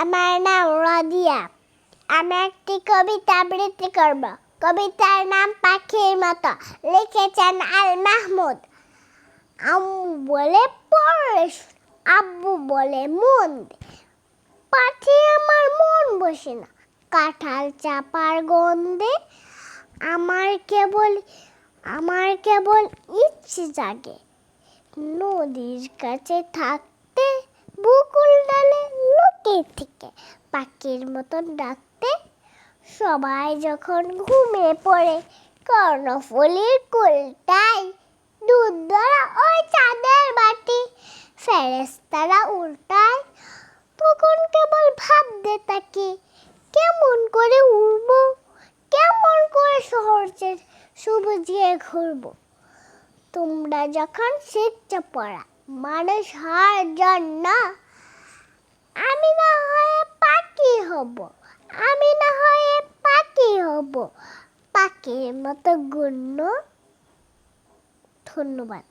আমার নাম রাদিয়া। আমি একটি কবিতা আবৃত্তি করব। কবিতার নাম পাখির মতো, লিখেছেন আল মাহমুদ। আম্মু বলে পড়ে শোন, আব্বু বলে মন দে। পাখি আমার মন বসে না কাঁঠাল চাপার গন্ধে। আমার কেবল ইচ্ছে জাগে নদীর কাছে থাকতে, বকুল ডালে লুকিয়ে থেকে পাখির মতন ডাকতে। সবাই যখন ঘুমিয়ে পড়ে কর্ণফুলীর কোলটায়, দুধ ধরা ওই চাঁদের বাটি ফেরেশতারা উল্টায়। তখন কেবল ভাবতে থাকি কেমন করে উড়বো, কেমন করে শহরের সবুজে ঘুরবো। তোমরা যখন শিখছো পড়া মানুষ হওয়ার জন্য, আমি না হয়ে পাখি হব, পাখির মতো গুণ্য। ধন্যবাদ।